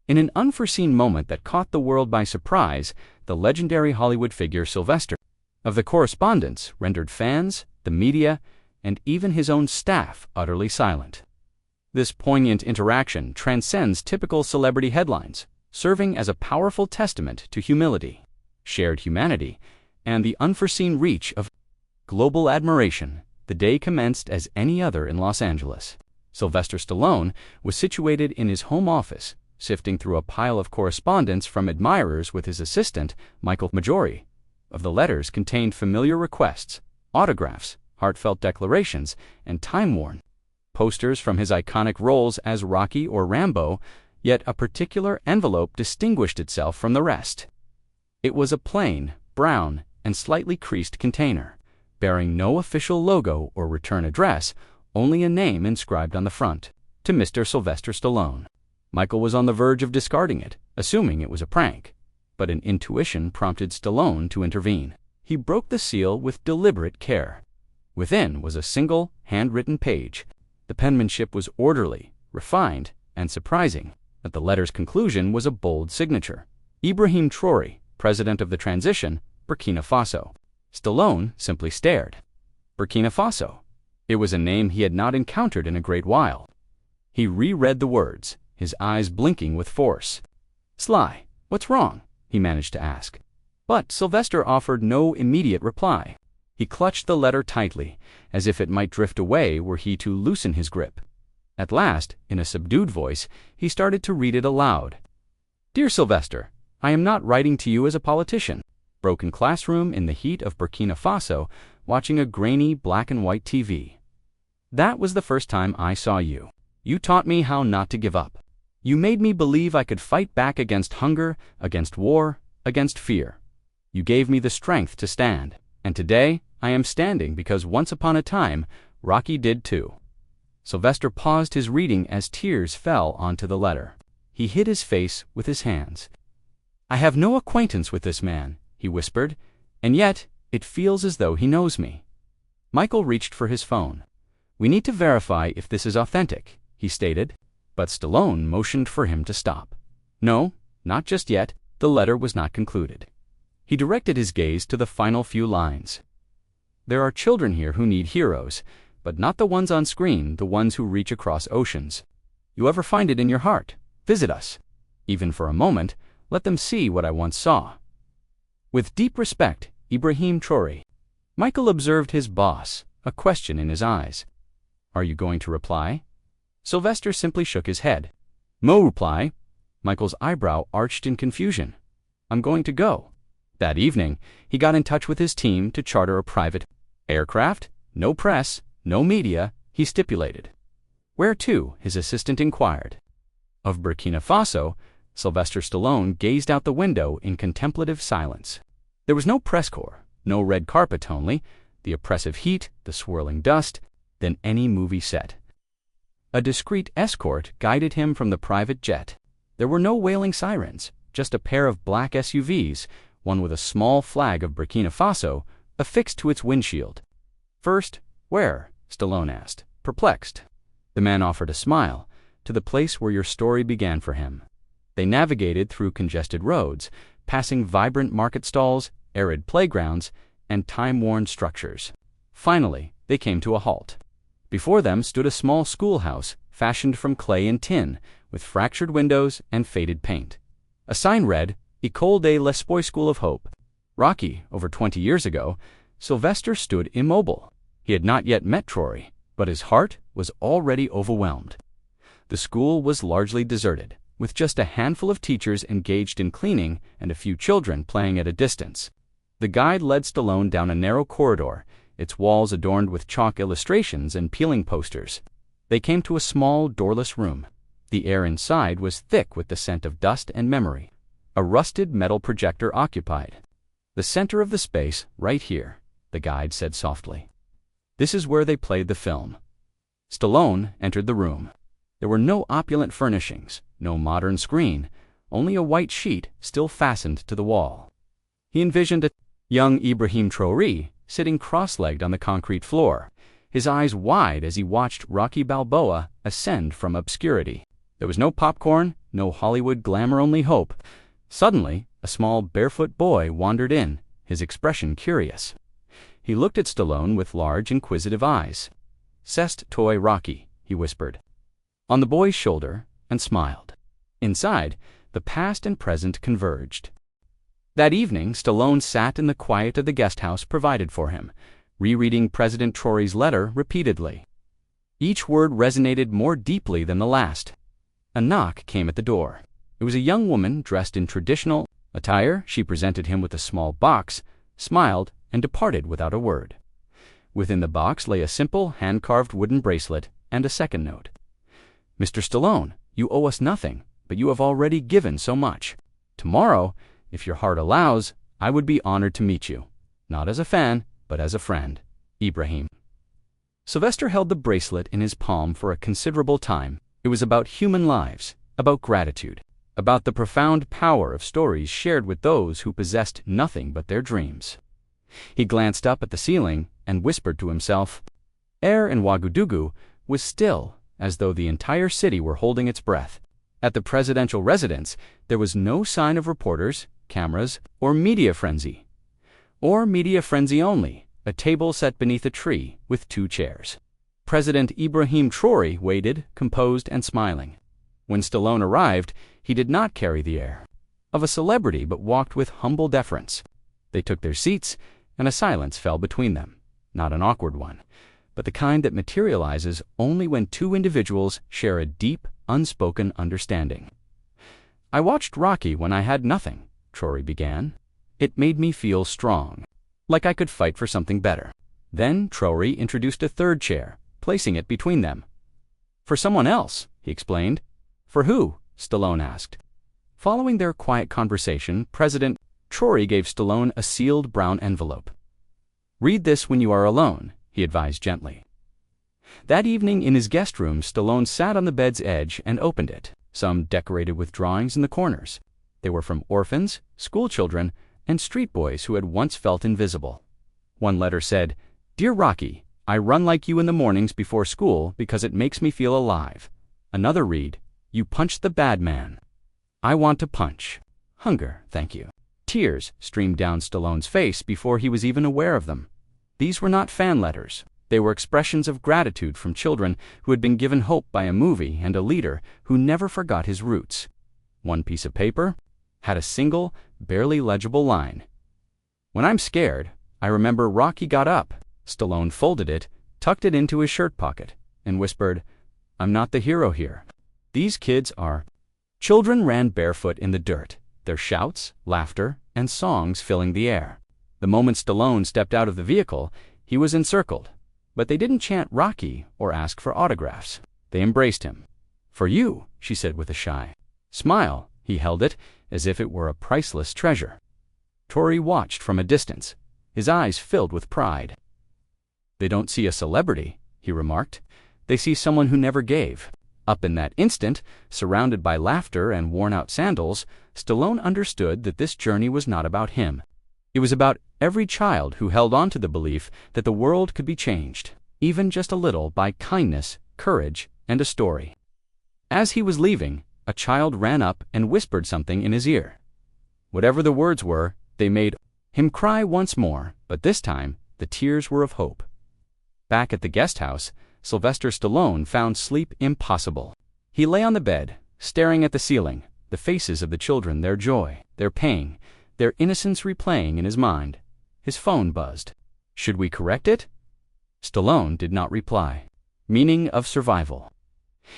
In an unforeseen moment that caught the world by surprise, the legendary Hollywood figure Sylvester of the correspondence rendered fans, the media, and even his own staff utterly silent. This poignant interaction transcends typical celebrity headlines, serving as a powerful testament to humility, shared humanity, and the unforeseen reach of global admiration. The day commenced as any other in Los Angeles. Sylvester Stallone was situated in his home office, sifting through a pile of correspondence from admirers with his assistant, Michael. Majority of the letters contained familiar requests, autographs, heartfelt declarations, and time-worn posters from his iconic roles as Rocky or Rambo, yet a particular envelope distinguished itself from the rest. It was a plain, brown, and slightly creased container, bearing no official logo or return address, only a name inscribed on the front, to Mr. Sylvester Stallone. Michael was on the verge of discarding it, assuming it was a prank, but an intuition prompted Stallone to intervene. He broke the seal with deliberate care. Within was a single, handwritten page. The penmanship was orderly, refined, and surprising. At the letter's conclusion was a bold signature: Ibrahim Traoré, President of the Transition, Burkina Faso. Stallone simply stared. Burkina Faso. It was a name he had not encountered in a great while. He reread the words, his eyes blinking with force. "Sly, what's wrong?" he managed to ask. But Sylvester offered no immediate reply. He clutched the letter tightly, as if it might drift away were he to loosen his grip. At last, in a subdued voice, he started to read it aloud. "Dear Sylvester, I am not writing to you as a politician. Broken classroom in the heat of Burkina Faso, watching a grainy black-and-white TV. That was the first time I saw you. You taught me how not to give up. You made me believe I could fight back against hunger, against war, against fear. You gave me the strength to stand. And today, I am standing because once upon a time, Rocky did too." Sylvester paused his reading as tears fell onto the letter. He hid his face with his hands. "I have no acquaintance with this man," he whispered, "and yet it feels as though he knows me." Michael reached for his phone. "We need to verify if this is authentic," he stated, but Stallone motioned for him to stop. No, not just yet. The letter was not concluded. He directed his gaze to the final few lines. "There are children here who need heroes, but not the ones on screen, the ones who reach across oceans. You ever find it in your heart? Visit us. Even for a moment, let them see what I once saw. With deep respect, Ibrahim Traoré." Michael observed his boss, a question in his eyes. "Are you going to reply?" Sylvester simply shook his head. "No reply." Michael's eyebrow arched in confusion. "I'm going to go." That evening, he got in touch with his team to charter a private aircraft. No press, no media, he stipulated. "Where to?" his assistant inquired. Of Burkina Faso, Sylvester Stallone gazed out the window in contemplative silence. There was no press corps, no red carpet only, the oppressive heat, the swirling dust, than any movie set. A discreet escort guided him from the private jet. There were no wailing sirens, just a pair of black SUVs, one with a small flag of Burkina Faso affixed to its windshield. "First, where?" Stallone asked, perplexed. The man offered a smile. "To the place where your story began for him." They navigated through congested roads, passing vibrant market stalls, arid playgrounds, and time-worn structures. Finally, they came to a halt. Before them stood a small schoolhouse, fashioned from clay and tin, with fractured windows and faded paint. A sign read, "École de l'Espoir, School of Hope." Rocky, over 20 years ago, Sylvester stood immobile. He had not yet met Traoré, but his heart was already overwhelmed. The school was largely deserted, with just a handful of teachers engaged in cleaning and a few children playing at a distance. The guide led Stallone down a narrow corridor, its walls adorned with chalk illustrations and peeling posters. They came to a small, doorless room. The air inside was thick with the scent of dust and memory. A rusted metal projector occupied the center of the space, right here, the guide said softly. This is where they played the film. Stallone entered the room. There were no opulent furnishings, no modern screen, only a white sheet still fastened to the wall. He envisioned a young Ibrahim Traoré sitting cross-legged on the concrete floor, his eyes wide as he watched Rocky Balboa ascend from obscurity. There was no popcorn, no Hollywood glamour, only hope. Suddenly, a small barefoot boy wandered in, his expression curious. He looked at Stallone with large, inquisitive eyes. "C'est toi, Rocky," he whispered on the boy's shoulder, and smiled. Inside, the past and present converged. That evening, Stallone sat in the quiet of the guest house provided for him, rereading President Traoré's letter repeatedly. Each word resonated more deeply than the last. A knock came at the door. It was a young woman dressed in traditional attire. She presented him with a small box, smiled, and departed without a word. Within the box lay a simple, hand-carved wooden bracelet and a second note. "Mr. Stallone, you owe us nothing, but you have already given so much. Tomorrow, if your heart allows, I would be honored to meet you. Not as a fan, but as a friend. Ibrahim." Sylvester held the bracelet in his palm for a considerable time. It was about human lives, about gratitude, about the profound power of stories shared with those who possessed nothing but their dreams. He glanced up at the ceiling and whispered to himself. Air in Ouagadougou was still, as though the entire city were holding its breath. At the presidential residence, there was no sign of reporters, cameras, or media frenzy. Or media frenzy only, a table set beneath a tree with 2 chairs. President Ibrahim Traoré waited, composed and smiling. When Stallone arrived, he did not carry the air of a celebrity but walked with humble deference. They took their seats, and a silence fell between them, not an awkward one, but the kind that materializes only when 2 individuals share a deep, unspoken understanding. "I watched Rocky when I had nothing," Traoré began. "It made me feel strong, like I could fight for something better." Then Traoré introduced a 3rd chair, placing it between them. "For someone else," he explained. "For who?" Stallone asked. Following their quiet conversation, President Traoré gave Stallone a sealed brown envelope. "Read this when you are alone," he advised gently. That evening in his guest room, Stallone sat on the bed's edge and opened it, some decorated with drawings in the corners. They were from orphans, schoolchildren, and street boys who had once felt invisible. One letter said, "Dear Rocky, I run like you in the mornings before school because it makes me feel alive." Another read, "You punched the bad man. I want to punch. Hunger, thank you." Tears streamed down Stallone's face before he was even aware of them. These were not fan letters. They were expressions of gratitude from children who had been given hope by a movie and a leader who never forgot his roots. One piece of paper had a single, barely legible line. "When I'm scared, I remember Rocky got up." Stallone folded it, tucked it into his shirt pocket, and whispered, "I'm not the hero here. These kids are." Children ran barefoot in the dirt, their shouts, laughter, and songs filling the air. The moment Stallone stepped out of the vehicle, he was encircled. But they didn't chant Rocky or ask for autographs. They embraced him. "For you," she said with a shy smile. He held it as if it were a priceless treasure. Traoré watched from a distance, his eyes filled with pride. "They don't see a celebrity," he remarked. "They see someone who never gave." Up in that instant, surrounded by laughter and worn-out sandals, Stallone understood that this journey was not about him. It was about every child who held on to the belief that the world could be changed, even just a little, by kindness, courage, and a story. As he was leaving, a child ran up and whispered something in his ear. Whatever the words were, they made him cry once more, but this time the tears were of hope. Back at the guest house, Sylvester Stallone found sleep impossible. He lay on the bed, staring at the ceiling, the faces of the children, their joy, their pain, their innocence replaying in his mind. His phone buzzed. "Should we correct it?" Stallone did not reply. Meaning of survival.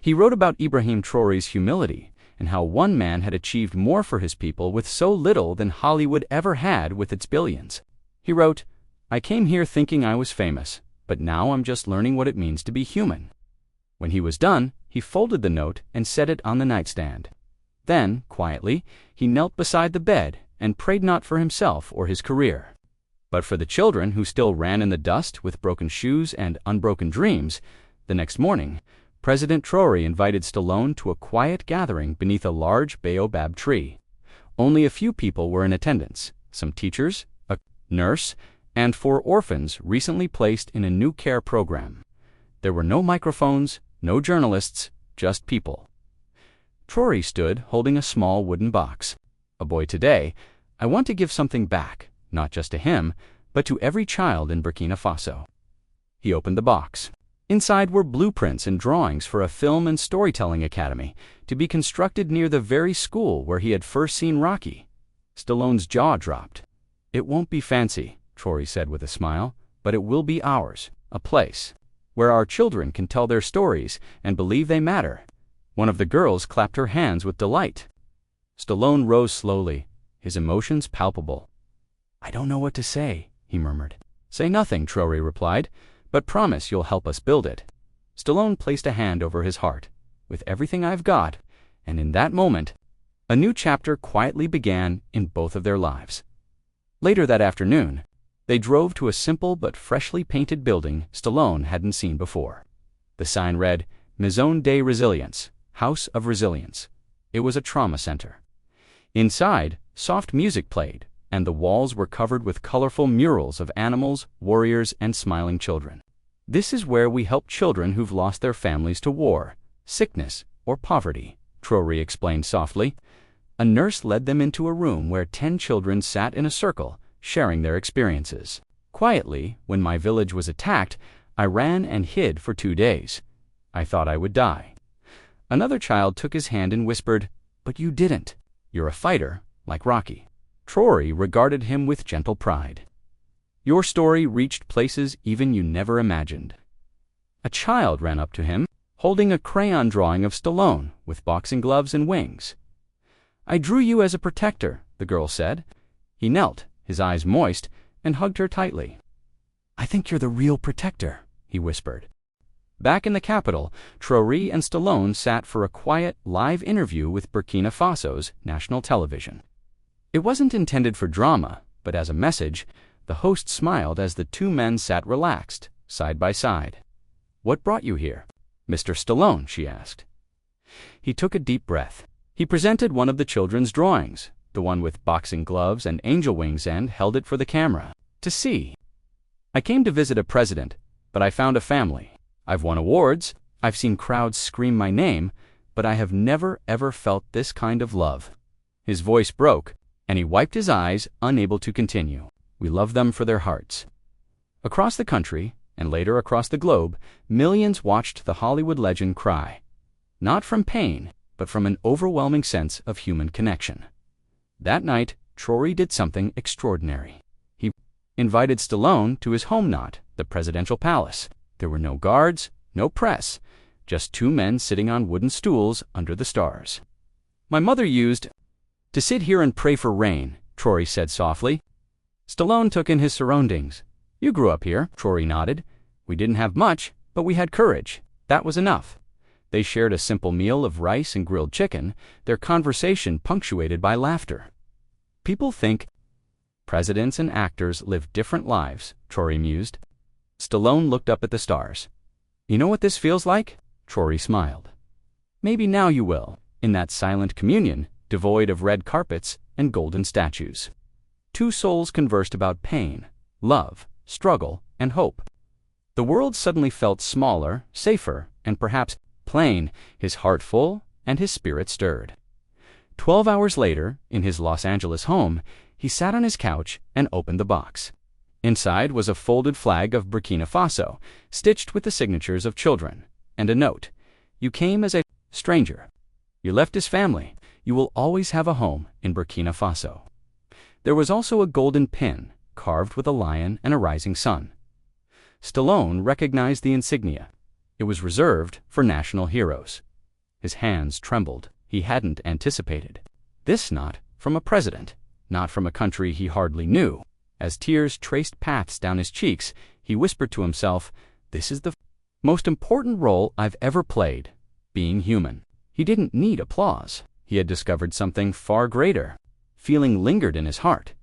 He wrote about Ibrahim Traoré's humility and how one man had achieved more for his people with so little than Hollywood ever had with its billions. He wrote, "I came here thinking I was famous, but now I'm just learning what it means to be human." When he was done, he folded the note and set it on the nightstand. Then, quietly, he knelt beside the bed and prayed not for himself or his career, but for the children who still ran in the dust with broken shoes and unbroken dreams. The next morning, President Traoré invited Stallone to a quiet gathering beneath a large baobab tree. Only a few people were in attendance, some teachers, a nurse, and 4 orphans recently placed in a new care program. There were no microphones, no journalists, just people. Traoré stood holding a small wooden box. "A boy today, I want to give something back, not just to him, but to every child in Burkina Faso." He opened the box. Inside were blueprints and drawings for a film and storytelling academy to be constructed near the very school where he had first seen Rocky. Stallone's jaw dropped. "It won't be fancy," Traoré said with a smile, "but it will be ours, a place where our children can tell their stories and believe they matter." One of the girls clapped her hands with delight. Stallone rose slowly, his emotions palpable. "I don't know what to say," he murmured. "Say nothing," Traoré replied, "but promise you'll help us build it." Stallone placed a hand over his heart. "With everything I've got," and in that moment, a new chapter quietly began in both of their lives. Later that afternoon, they drove to a simple but freshly painted building Stallone hadn't seen before. The sign read, Maison de Resilience, House of Resilience. It was a trauma center. Inside, soft music played, and the walls were covered with colorful murals of animals, warriors, and smiling children. "This is where we help children who've lost their families to war, sickness, or poverty," Traoré explained softly. A nurse led them into a room where 10 children sat in a circle, sharing their experiences. "Quietly, when my village was attacked, I ran and hid for 2 days. I thought I would die." Another child took his hand and whispered, "But you didn't. You're a fighter, like Rocky." Traoré regarded him with gentle pride. "Your story reached places even you never imagined." A child ran up to him, holding a crayon drawing of Stallone with boxing gloves and wings. "I drew you as a protector," the girl said. He knelt, his eyes moist, and hugged her tightly. "I think you're the real protector," he whispered. Back in the capital, Traoré and Stallone sat for a quiet, live interview with Burkina Faso's national television. It wasn't intended for drama, but as a message, the host smiled as the two men sat relaxed, side by side. "What brought you here, Mr. Stallone?" she asked. He took a deep breath. He presented one of the children's drawings, the one with boxing gloves and angel wings, and held it for the camera to see. "I came to visit a president, but I found a family. I've won awards, I've seen crowds scream my name, but I have never ever felt this kind of love." His voice broke, and he wiped his eyes, unable to continue. "We love them for their hearts." Across the country, and later across the globe, millions watched the Hollywood legend cry. Not from pain, but from an overwhelming sense of human connection. That night, Traoré did something extraordinary. He invited Stallone to his home, not the presidential palace. There were no guards, no press, just 2 men sitting on wooden stools under the stars. "My mother used to sit here and pray for rain," Traoré said softly. Stallone took in his surroundings. "You grew up here," Traoré nodded. "We didn't have much, but we had courage. That was enough." They shared a simple meal of rice and grilled chicken, their conversation punctuated by laughter. "People think presidents and actors live different lives," Traoré mused. Stallone looked up at the stars. "You know what this feels like?" Traoré smiled. "Maybe now you will, in that silent communion, devoid of red carpets and golden statues." 2 souls conversed about pain, love, struggle, and hope. The world suddenly felt smaller, safer, and perhaps plain, his heart full and his spirit stirred. 12 hours later, in his Los Angeles home, he sat on his couch and opened the box. Inside was a folded flag of Burkina Faso, stitched with the signatures of children, and a note. "You came as a stranger. You left his family. You will always have a home in Burkina Faso." There was also a golden pin, carved with a lion and a rising sun. Stallone recognized the insignia. It was reserved for national heroes. His hands trembled. He hadn't anticipated this, not from a president, not from a country he hardly knew. As tears traced paths down his cheeks, he whispered to himself, "This is the most important role I've ever played, being human." He didn't need applause. He had discovered something far greater. Feeling lingered in his heart.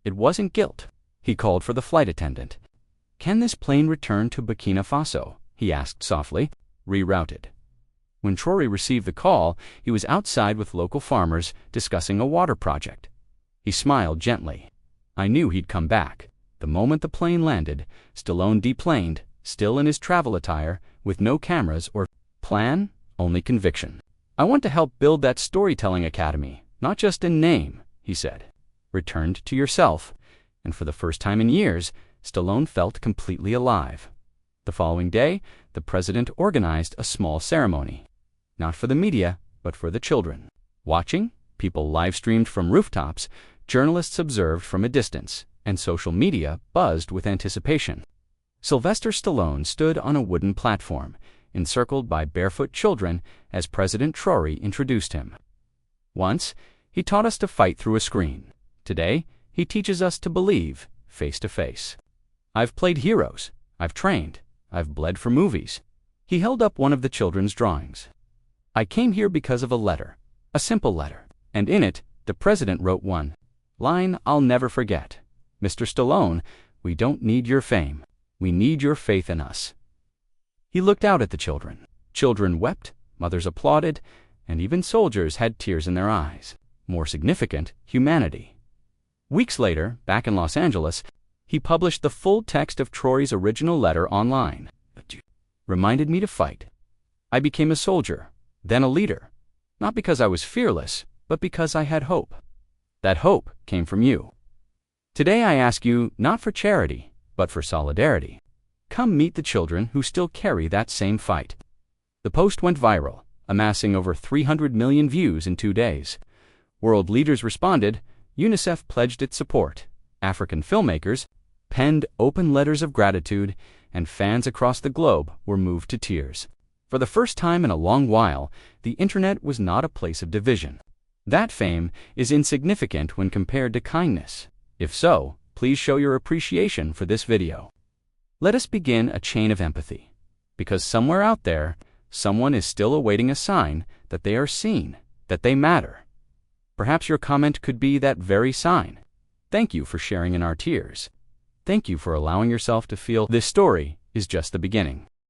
It wasn't guilt. He called for the flight attendant. "Can this plane return to Burkina Faso?" he asked softly. "Rerouted." When Traoré received the call, he was outside with local farmers discussing a water project. He smiled gently. "I knew he'd come back." The moment the plane landed, Stallone deplaned, still in his travel attire, with no cameras or plan, only conviction. I want to help build that storytelling academy, not just in name, he said. Returned to yourself, and for the first time in years, Stallone felt completely alive. The following day, the president organized a small ceremony. Not for the media, but for the children. Watching, people live-streamed from rooftops, journalists observed from a distance, and social media buzzed with anticipation. Sylvester Stallone stood on a wooden platform, encircled by barefoot children, as President Traoré introduced him. Once, he taught us to fight through a screen. Today, he teaches us to believe, face to face. I've played heroes. I've trained. I've bled for movies. He held up one of the children's drawings. I came here because of a letter, a simple letter, and in it, the president wrote one line I'll never forget. Mr. Stallone, we don't need your fame. We need your faith in us. He looked out at the children. Children wept, mothers applauded, and even soldiers had tears in their eyes. More significant, humanity. Weeks later, back in Los Angeles, he published the full text of Traoré's original letter online. Reminded me to fight. I became a soldier, then a leader. Not because I was fearless, but because I had hope. That hope came from you. Today I ask you not for charity, but for solidarity. Come meet the children who still carry that same fight. The post went viral, amassing over 300 million views in 2 days. World leaders responded, UNICEF pledged its support, African filmmakers penned open letters of gratitude, and fans across the globe were moved to tears. For the first time in a long while, the internet was not a place of division. That fame is insignificant when compared to kindness. If so, please show your appreciation for this video. Let us begin a chain of empathy. Because somewhere out there, someone is still awaiting a sign that they are seen, that they matter. Perhaps your comment could be that very sign. Thank you for sharing in our tears. Thank you for allowing yourself to feel this story is just the beginning.